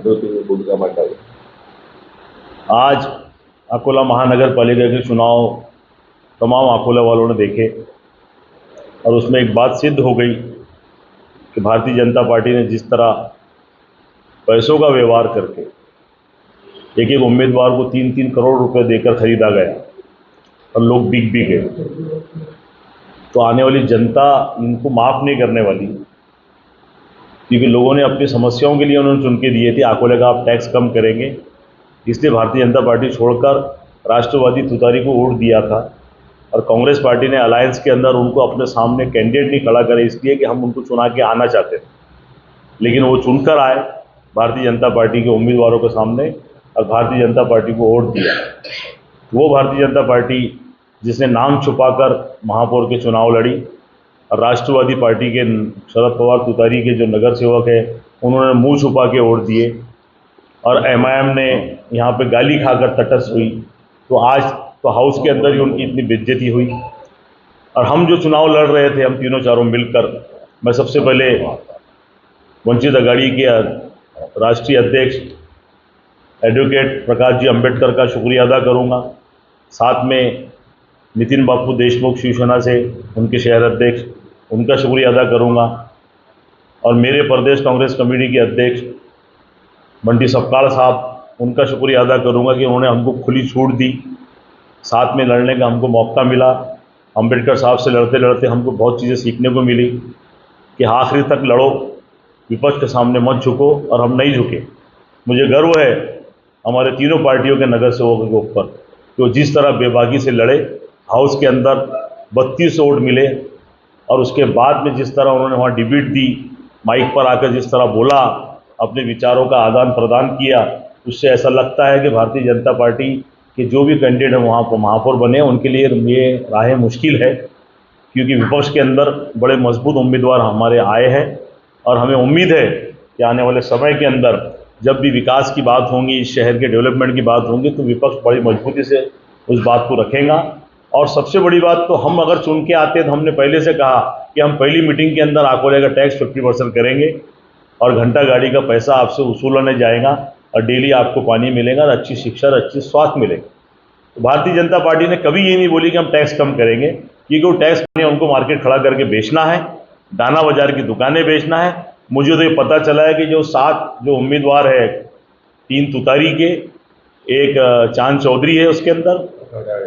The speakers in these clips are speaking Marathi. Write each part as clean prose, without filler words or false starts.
पद्धतीने भूमिका मांडावी। आज अकोला महानगर पालिका के चुनाव तमाम अकोला वालों ने देखे और उसमें एक बात सिद्ध हो गई कि भारतीय जनता पार्टी ने जिस तरह पैसों का व्यवहार करके एक एक उम्मीदवार को 3-3 करोड़ रुपए देकर खरीदा गया और लोग बिक भी गए, तो आने वाली जनता इनको माफ़ नहीं करने वाली, क्योंकि लोगों ने अपनी समस्याओं के लिए उन्होंने चुन के दिए थे अकोले का आप टैक्स कम करेंगे, इसलिए भारतीय जनता पार्टी छोड़कर राष्ट्रवादी तुतारी को वोट दिया था और कांग्रेस पार्टी ने अलायंस के अंदर उनको अपने सामने कैंडिडेट नहीं खड़ा करे, इसलिए कि हम उनको चुना के आना चाहते थे, लेकिन वो चुनकर आए भारतीय जनता पार्टी के उम्मीदवारों के सामने और भारतीय जनता पार्टी को वोट दिया। वो भारतीय जनता पार्टी जिसने नाम छुपाकर महापौर के चुनाव लड़ी और राष्ट्रवादी पार्टी के शरद पवार तुतारी के जो नगर सेवक है उन्होंने मुंह छुपा के वोट दिए और एमआईएम ने यहाँ पे गाली खाकर तटस्थ हुई, तो आज तो हाउस के अंदर ही उनकी इतनी बेइज्जती हुई। और हम जो चुनाव लड़ रहे थे, हम तीनों चारों मिलकर, मैं सबसे पहले वंचित अघाड़ी के राष्ट्रीय अध्यक्ष एडवोकेट प्रकाश जी अंबेडकर का शुक्रिया अदा करूंगा, साथ में नितिन बापू देशमुख शिवसेना से उनके शहर अध्यक्ष, उनका शुक्रिया अदा करूंगा और मेरे प्रदेश कांग्रेस कमेटी के अध्यक्ष बंटी सपकाल साहब, उनका शुक्रिया अदा करूंगा कि उन्होंने हमको खुली छूट दी, साथ में लड़ने का हमको मौका मिला। अंबेडकर साहब से लड़ते लड़ते हमको बहुत चीज़ें सीखने को मिली कि आखिरी तक लड़ो, विपक्ष के सामने मत झुको, और हम नहीं झुके। मुझे गर्व है हमारे तीनों पार्टियों के नगर सेवकों के ऊपर कि वो जिस तरह बेबाकी से लड़े, हाउस के अंदर 32 वोट मिले और उसके बाद में जिस तरह उन्होंने वहाँ डिबेट दी, माइक पर आकर जिस तरह बोला, अपने विचारों का आदान प्रदान किया, उससे ऐसा लगता है कि भारतीय जनता पार्टी के जो भी कैंडिडेट हैं वहाँ पर महापौर बने, उनके लिए ये राहें मुश्किल है, क्योंकि विपक्ष के अंदर बड़े मजबूत उम्मीदवार हमारे आए हैं और हमें उम्मीद है कि आने वाले समय के अंदर जब भी विकास की बात होगी, इस शहर के डेवलपमेंट की बात होगी, तो विपक्ष बड़ी मजबूती से उस बात को रखेगा। और सबसे बड़ी बात तो हम अगर चुन के आते तो हमने पहले से कहा कि हम पहली मीटिंग के अंदर अकोले का टैक्स 50% करेंगे और घंटा गाड़ी का पैसा आपसे वसूलने जाएगा और डेली आपको पानी मिलेगा और अच्छी शिक्षा और अच्छी स्वास्थ्य मिलेगा। तो भारतीय जनता पार्टी ने कभी ये नहीं बोली कि हम टैक्स कम करेंगे, क्योंकि वो टैक्स उनको मार्केट खड़ा करके बेचना है, दाना बाजार की दुकानें बेचना है। मुझे तो ये पता चला है कि जो 7 जो उम्मीदवार है, 3 तुतारी के, एक चांद चौधरी है उसके अंदर,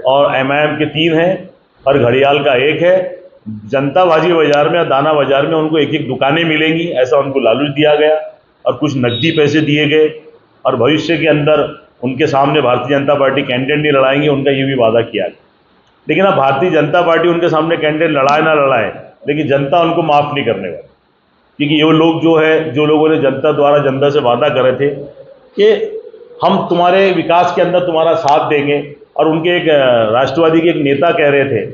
और एमआईएम के 3 हैं और घड़ियाल का 1 है। जनता बाजी बाजार में और दाना बाजार में उनको एक एक दुकानें मिलेंगी, ऐसा उनको लालच दिया गया और कुछ नकदी पैसे दिए गए और भविष्य के अंदर उनके सामने भारतीय जनता पार्टी कैंडिडेट नहीं लड़ाएंगे, उनका ये भी वादा किया गया। लेकिन अब भारतीय जनता पार्टी उनके सामने कैंडिडेट लड़ाए ना लड़ाए, लेकिन जनता उनको माफ़ नहीं करने वाली, क्योंकि ये लोग जो लोगों ने जनता द्वारा जनता से वादा करे थे कि हम तुम्हारे विकास के अंदर तुम्हारा साथ देंगे, और उनके एक राष्ट्रवादी के एक नेता कह रहे थे,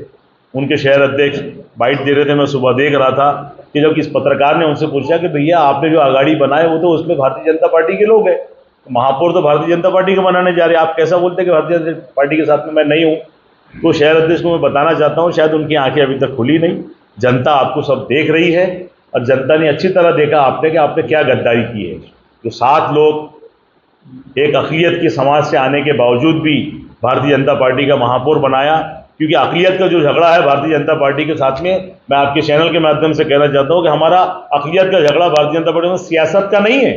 उनके शहर अध्यक्ष बाइट दे रहे थे, मैं सुबह देख रहा था कि जब किस पत्रकार ने उनसे पूछा कि भैया आपने जो अघाड़ी बनाए वो तो उसमें भारतीय जनता पार्टी के लोग हैं, महापौर तो भारतीय जनता पार्टी को बनाने जा रहे हैं, आप कैसा बोलते हैं कि भारतीय जनता पार्टी के साथ में मैं नहीं हूँ। तो शहर अध्यक्ष को मैं बताना चाहता हूँ, शायद उनकी आंखें अभी तक खुली नहीं, जनता आपको सब देख रही है और जनता ने अच्छी तरह देखा आपने कि आपने क्या गद्दारी की है। जो 7 लोग एक अक़लियत के समाज से आने के बावजूद भी भारतीय जनता पार्टी का महापौर बनाया, क्योंकि अक़लियत का जो झगड़ा है भारतीय जनता पार्टी के साथ में, मैं आपके चैनल के माध्यम से कहना चाहता हूँ कि हमारा अक़लियत का झगड़ा भारतीय जनता पार्टी में सियासत का नहीं है।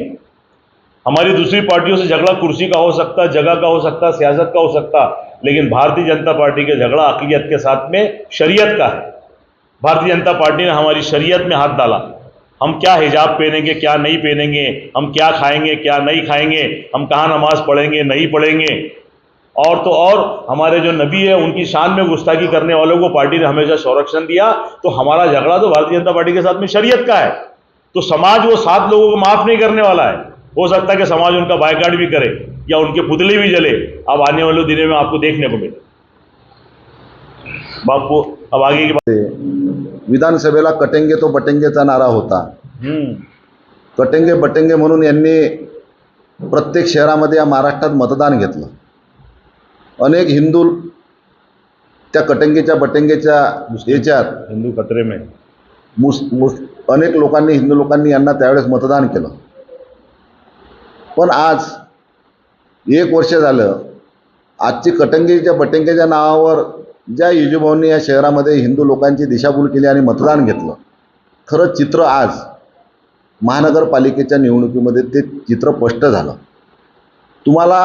हमारी दूसरी पार्टियों से झगड़ा कुर्सी का हो सकता, जगह का हो सकता, सियासत का हो सकता, लेकिन भारतीय जनता पार्टी का झगड़ा अक़लियत के साथ में शरीयत का है। भारतीय जनता पार्टी ने हमारी शरीयत में हाथ डाला, हम क्या हिजाब पहनेंगे, क्या नहीं पहनेंगे, हम क्या खाएंगे, क्या नहीं खाएंगे, हम कहाँ नमाज पढ़ेंगे, नहीं पढ़ेंगे, और तो और हमारे जो नबी है उनकी शान में गुस्ताखी करने वालों को पार्टी ने हमेशा संरक्षण दिया। तो हमारा झगड़ा तो भारतीय जनता पार्टी के साथ में शरीयत का है। तो समाज वो 7 लोगों को माफ़ नहीं करने वाला है। हो सकता है कि समाज उनका बायकाट भी करे या उनके पुतले भी जले, अब आने वाले दिनों में आपको देखने को मिले। बापू अब आगे की बात, विधानसभेला कटेंगे तो बटेंगेचा नारा होता, कटेंगे बटेंगे म्हणून यांनी प्रत्येक शहरामध्ये या महाराष्ट्रात मतदान घेतलं। अनेक हिंदू त्या कटेंगेच्या बटेंगेच्या याच्यात हिंदू खतरे में अनेक लोकांनी, हिंदू लोकांनी यांना त्यावेळेस मतदान केलं। पण आज 1 वर्ष झालं, आजची कटंगेच्या बटंगेच्या नावावर ज्या युजुभाऊंनी या शहरामध्ये हिंदू लोकांची दिशाभूल केली आणि मतदान घेतलं, खरं चित्र आज महानगरपालिकेच्या निवडणुकीमध्ये ते चित्र स्पष्ट झालं. तुम्हाला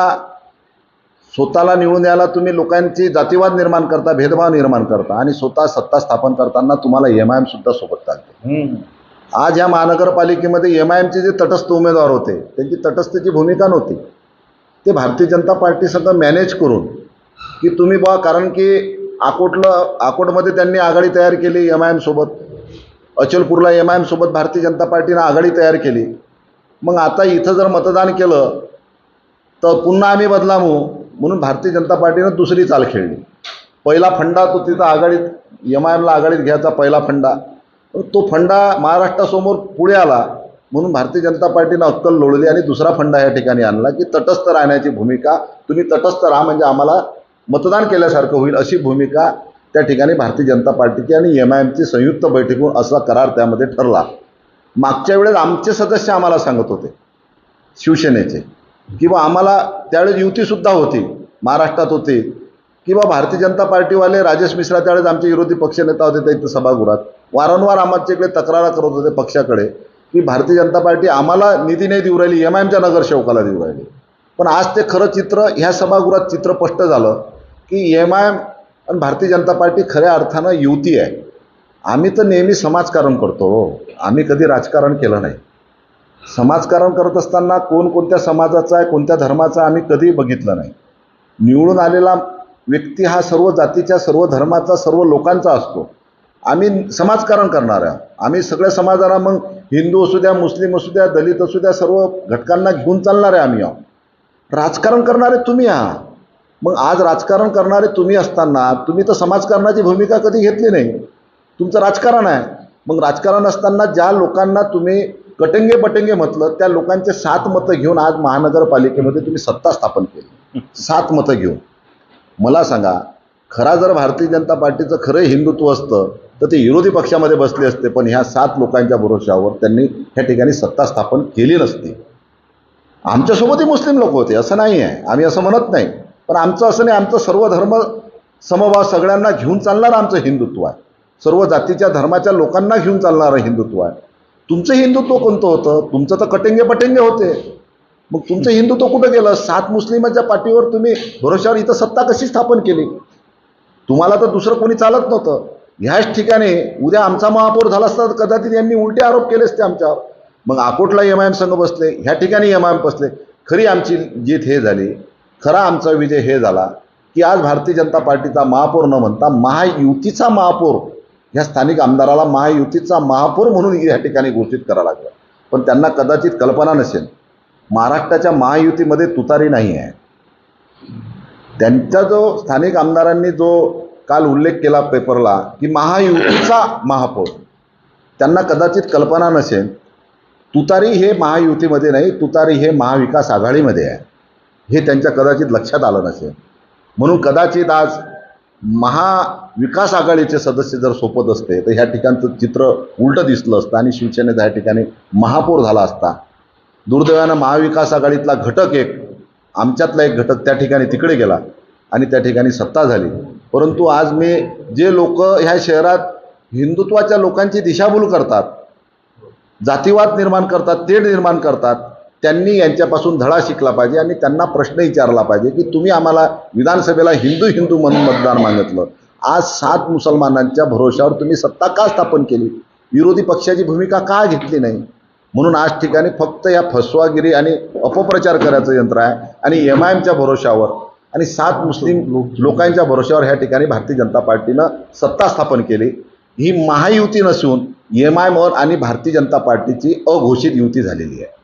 स्वतःला निवडून द्यायला तुम्ही लोकांची जातीवाद निर्माण करता, भेदभाव निर्माण करता आणि स्वतः सत्ता स्थापन करताना तुम्हाला MIM सुद्धा सोबत चालते. आज या महानगरपालिकेमध्ये MIMचे जे तटस्थ उमेदवार होते त्यांची तटस्थची भूमिका नव्हती. ते भारतीय जनता पार्टी सगळं मॅनेज करून की तुम्ही बा, कारण की अकोटमध्ये त्यांनी आघाडी तयार केली MIM सोबत, अचलपूरला MIM सोबत भारतीय जनता पार्टीनं आघाडी तयार केली. मग आता इथं जर मतदान केलं तर पुन्हा आम्ही बदलावू म्हणून भारतीय जनता पार्टीनं दुसरी चाल खेळली. पहिला फंडा तो तिथं आघाडीत MIMला आघाडीत घ्यायचा पहिला फंडा, तो फंडा महाराष्ट्रासमोर पुढे आला म्हणून भारतीय जनता पार्टीनं अक्कल लोळली आणि दुसरा फंडा या ठिकाणी आणला की तटस्थ राहण्याची भूमिका, तुम्ही तटस्थ राहा म्हणजे आम्हाला मतदान केल्यासारखं होईल, अशी भूमिका त्या ठिकाणी भारतीय जनता पार्टीची आणि MIMची संयुक्त बैठकीतून असा करार त्यामध्ये ठरला. मागच्या वेळेस आमचे सदस्य आम्हाला सांगत होते शिवसेनेचे किंवा आम्हाला त्यावेळेस युतीसुद्धा होती, महाराष्ट्रात होती, किंवा भारतीय जनता पार्टीवाले राजेश मिश्रा त्यावेळेस आमचे विरोधी पक्षनेता होते त्या इथं सभागृहात वारंवार आमच्याकडे तक्रार करत होते पक्षाकडे की भारतीय जनता पार्टी आम्हाला निधी नाही देऊ राहिली, MIMच्या नगरसेवकाला देऊ राहिली. पण आज ते खरं चित्र ह्या सभागृहात चित्र स्पष्ट झालं की MIM आणि भारतीय जनता पार्टी खऱ्या अर्थानं युती आहे. आम्ही तर नेहमी समाजकारण करतो, आम्ही कधी राजकारण केलं नाही. समाजकारण करत असताना कोणत्या समाजाचा आहे, कोणत्या धर्माचा आम्ही कधी बघितलं नाही. निवडून आलेला व्यक्ती हा सर्व जातीच्या, सर्व धर्माचा, सर्व लोकांचा असतो. आम्ही समाजकारण करणार आहे. आम्ही सगळ्या समाजाला, मग हिंदू असू द्या, मुस्लिम असू द्या, दलित असू द्या, सर्व घटकांना घेऊन चालणार आहे आम्ही. राजकारण करणारे तुम्ही आहात. मग आज राजकारण करणारे तुम्ही असताना तुम्ही तर समाजकारणाची भूमिका कधी घेतली नाही, तुमचं राजकारण आहे. मग राजकारण असताना ज्या लोकांना तुम्ही कटंगे बटंगे म्हटलं त्या लोकांचे 7 मतं घेऊन आज महानगरपालिकेमध्ये तुम्ही सत्ता स्थापन केली. 7 मतं घेऊन मला सांगा, खरा जर भारतीय जनता पार्टीचं खरं हिंदुत्व असतं तर ते विरोधी पक्षामध्ये बसले असते, पण ह्या 7 लोकांच्या भरोशावर त्यांनी ह्या ठिकाणी सत्ता स्थापन केली नसती. आमच्यासोबतही मुस्लिम लोक होते, असं नाही आहे, आम्ही असं म्हणत नाही, पण आमचं असं नाही. आमचं सर्व धर्म समभाव सगळ्यांना घेऊन चालणारं आमचं हिंदुत्व आहे. सर्व जातीच्या धर्माच्या लोकांना घेऊन चालणारं हिंदुत्व आहे. तुमचं हिंदुत्व कोणतं होतं? तुमचं तर कटेंगे बटेंगे होते. मग तुमचं हिंदुत्व कुठं गेलं? 7 मुस्लिमांच्या पाठीवर तुम्ही भरोशावर इथं सत्ता कशी स्थापन केली? तुम्हाला तर दुसरं कोणी चालत नव्हतं. ह्याच ठिकाणी उद्या आमचा महापौर झाला असता तर कदाचित यांनी उलटे आरोप केले असते आमच्यावर. मग अकोटला MIM संघ बसले, ह्या ठिकाणी MIM बसले. खरी आमची जीत हे झाली, खरा आमचा विजय हे झाला की आज भारतीय जनता पार्टीचा महापौर न म्हणता महायुतीचा महापौर, ह्या स्थानिक आमदाराला महायुतीचा महापौर म्हणून या ठिकाणी घोषित करावं लागलं. पण त्यांना कदाचित कल्पना नसेल, महाराष्ट्राच्या महायुतीमध्ये तुतारी नाही आहे. त्यांचा जो स्थानिक आमदारांनी जो काल उल्लेख केला पेपरला की महायुतीचा महापौर, त्यांना कदाचित कल्पना नसेल तुतारी हे महायुतीमध्ये नाही, तुतारी हे महाविकास आघाडीमध्ये आहे, हे त्यांच्या कदाचित लक्षात आलं नसेल. म्हणून कदाचित आज महाविकास आघाडीचे सदस्य जर सोपत असते तर ह्या ठिकाणचं चित्र उलटं दिसलं असतं आणि शिवसेनेचा ह्या ठिकाणी महापौर झाला असता. दुर्दैवानं महाविकास आघाडीतला घटक एक, आमच्यातला एक घटक त्या ठिकाणी तिकडे गेला आणि त्या ठिकाणी सत्ता झाली. परंतु आज मी जे लोक ह्या शहरात हिंदुत्वाच्या लोकांची दिशाभूल करतात, जातीवाद निर्माण करतात, तेढ निर्माण करतात, त्यांनी यांच्यापासून धडा शिकला पाहिजे आणि त्यांना प्रश्न विचारला पाहिजे की तुम्ही आम्हाला विधानसभेला हिंदू हिंदू म्हणून मतदान मागितलं, आज 7 मुसलमानांच्या भरोशावर तुम्ही सत्ता का स्थापन केली? विरोधी पक्षाची भूमिका का घेतली नाही? म्हणून आज ठिकाणी फक्त या फसवागिरी आणि अपप्रचार करायचं यंत्र आहे आणि MIMच्या भरोशावर आणि 7 मुस्लिम लोकांच्या भरोशावर ह्या ठिकाणी भारतीय जनता पार्टीनं सत्ता स्थापन केली. ही महायुती नसून MIM आणि भारतीय जनता पार्टीची अघोषित युती झालेली आहे.